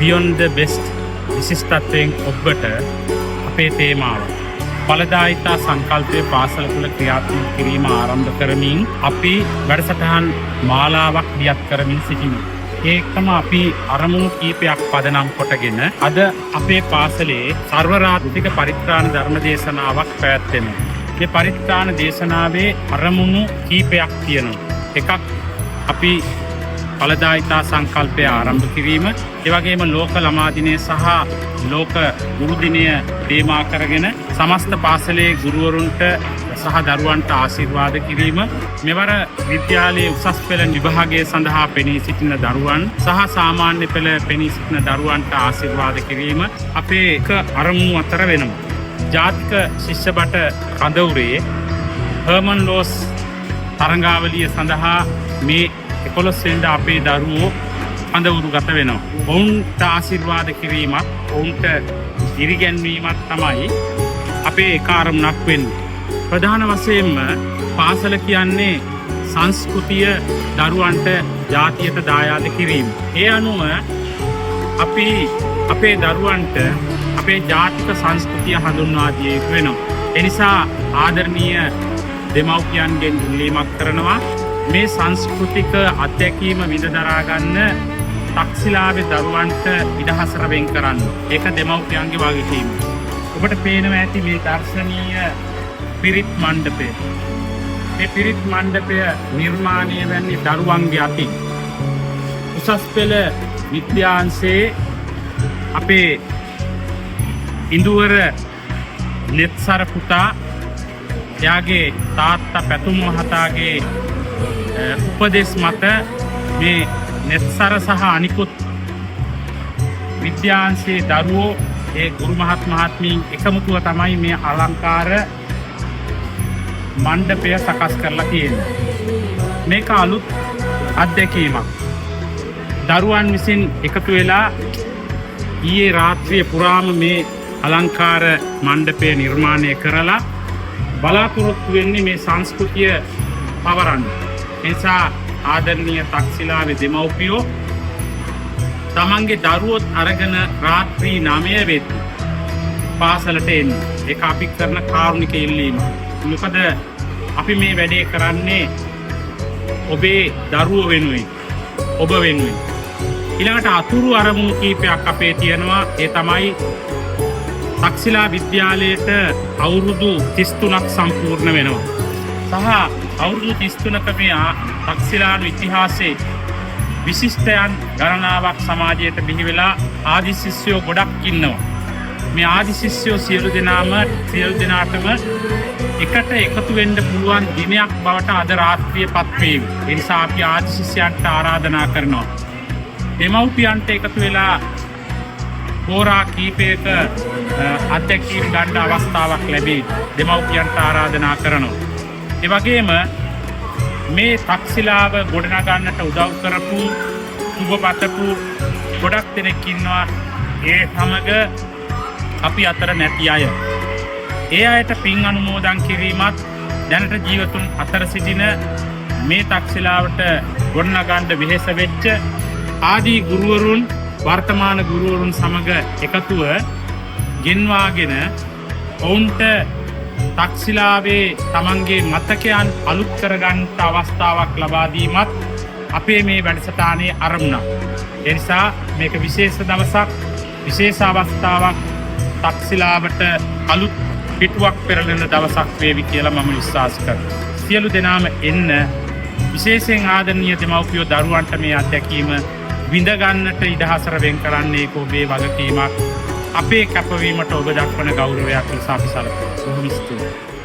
Beyond the best විශිෂ්ටත්වයෙන් ඔබට අපේ තේමාව ඵලදායිතා සංකල්පයේ පාසල තුළ ක්‍රියාත්මක කිරීම ආරම්භ කරමින් අපි වැඩසටහන් මාලාවක් දියත් කරමින් සිටිමු. ඒකම අපි අරමුණු කීපයක් පදනම් කොටගෙන අද අපේ පාසලේ සර්වරාත්‍රික පරිත්‍රාණ ධර්ම දේශනාවක් පැවැත්වෙනවා. මේ පරිත්‍රාණ දේශනාවේ අරමුණු කීපයක් තියෙනවා. එකක් අපි ඵලදායිතා සංකල්පය ආරම්භ කිරීම, ඒ වගේම ලෝක ළමා දිනය සහ ලෝක ගුරු දිනය තේමා කරගෙන සමස්ත පාසලේ ගුරුවරුන්ට සහ දරුවන්ට ආශිර්වාද කිරීම, මෙවර විද්‍යාලයේ උසස් පෙළ විභාගය සඳහා පෙනී සිටින දරුවන් සහ සාමාන්‍ය පෙළ පෙනී සිටින දරුවන්ට ආශිර්වාද කිරීම අපේ එක අරමුණු අතර වෙනවා. ජාතික ශිෂ්‍ය බට කඳවුරේ හර්මන් ලෝස් තරඟාවලිය සඳහා මේ 11 වෙනිදා අපේ දරුවෝ කඳවුරු ගත වෙනවා. ඔවුන්ට ආශිර්වාද කිරීමත් ඔවුන්ට ඉරිගැන්වීමත් තමයි අපේ එක අරමුණක් වෙන්නේ. ප්‍රධාන වශයෙන්ම පාසල කියන්නේ සංස්කෘතිය දරුවන්ට ජාතියට දායාද කිරීම. ඒ අනුව අපි අපේ දරුවන්ට අපේ ජාතික සංස්කෘතිය හඳුන්වා දිය යුතු වෙනවා. ඒ නිසා ආදරණීය දෙමව්පියන්ගෙන් ඉල්ලීමක් කරනවා මේ සංස්කෘතික අත්දැකීම විඳ දරා ගන්න තක්ෂිලාවේ දරුවන්ට ඉඩහසර වෙන් කරන්න. ඒක දෙමව්පියන්ගේ වගකීම. ඔබට පේනවා ඇති මේ දර්ශනීය පිරිත් මණ්ඩපය. මේ පිරිත් මණ්ඩපය නිර්මාණය වෙන්නේ දරුවන්ගේ අතින්. උසස් පෙළ විද්‍යාංශයේ අපේ ඉඳුවර නෙත්සර පුතා එයාගේ තාත්තා පැතුම් මහතාගේ උපදෙස් මත මේ නෙත්සර සහ අනිකුත් විද්‍යාංශයේ දරුවෝ ඒ ගුරු මහත් මහත්මීන් එකමුතුව තමයි මේ අලංකාර මණ්ඩපය සකස් කරලා තියෙන්නේ. මේක අලුත් අත්දැකීමක්. දරුවන් විසින් එකතු වෙලා ඊයේ රාත්‍රිය පුරාම මේ අලංකාර මණ්ඩපය නිර්මාණය කරලා බලාපොරොත්තු වෙන්නේ මේ සංස්කෘතිය පවරන්න. එනිසා ආදරණීය තක්ෂිලාවේ දෙමව්පියෝ තමන්ගේ දරුවොත් අරගෙන රාත්‍රී 9 වෙද්දී පාසලට එන්න. ඒක අපි කරන කාරුණික ඉල්ලීම. මොකද අපි මේ වැඩේ කරන්නේ ඔබේ දරුවෝ වෙනුවෙන්, ඔබ වෙනුවෙන්. ඊළඟට අතුරු අරමුණු කීපයක් අපේ තියෙනවා. ඒ තමයි තක්ෂිලා විද්‍යාලයට අවුරුදු 33ක් සම්පූර්ණ වෙනවා. සහ අවුරුදු 33ක මේ තක්ෂිලානු ඉතිහාසයේ විශිෂ්ටයන් ගණනාවක් සමාජයට බිහි වෙලා ආදි ශිෂ්‍යයෝ ගොඩක් ඉන්නවා. මේ ආදි ශිෂ්‍යයෝ සියලු දෙනාටම එකට එකතු වෙන්න පුළුවන් දිනයක් බවට අද රාත්‍රිය පත් වේවි. ඒ නිසා අපි ආදි ශිෂ්‍යයන්ට ආරාධනා කරනවා. දෙමව්පියන්ට එකතු වෙලා හෝරා කීපයක අත්දැකීම් ගන්න අවස්ථාවක් ලැබේ. දෙමව්පියන්ට ආරාධනා කරනවා. ඒ වගේම මේ තක්ෂිලාව ගොඩනගන්නට උදව් කරපු සුබපතපු ගොඩක් දෙනෙක් ඉන්නවා. ඒ සමග අපි අතර නැති අය. ඒ අයට පින් අනුමෝදන් කිරීමත් දැනට ජීවතුන් අතර සිටින මේ තක්ෂිලාවට ගොඩනගන්න වෙහෙස වෙච්ච ආදී ගුරුවරුන් වර්තමාන ගුරුවරුන් සමග එකතුව ගෙන්වාගෙන ඔවුන්ට තක්ෂිලාවේ තමන්ගේ මතකයන් අලුත් කරගන්න අවස්ථාවක් ලබා දීමත් අපේ මේ වැඩසටහනේ අරමුණක්. ඒ නිසා මේක විශේෂ දවසක්, විශේෂ අවස්ථාවක්, තක්ෂිලාවට අලුත් පිටුවක් පෙරළෙන දවසක් වේවි කියලා මම විශ්වාස කරනවා. සියලු දෙනාම එන්න. විශේෂයෙන් ආදරණීය දෙමව්පියෝ දරුවන්ට මේ අත්දැකීම විඳ ගන්නට ඉඩහසර වෙන් කරන්නේ ඔබේ වගකීමක්. අපේ කැපවීමට ඔබ දක්වන ගෞරවයක් නිසා අපි සලකනවා. බොහොම ස්තුතියි.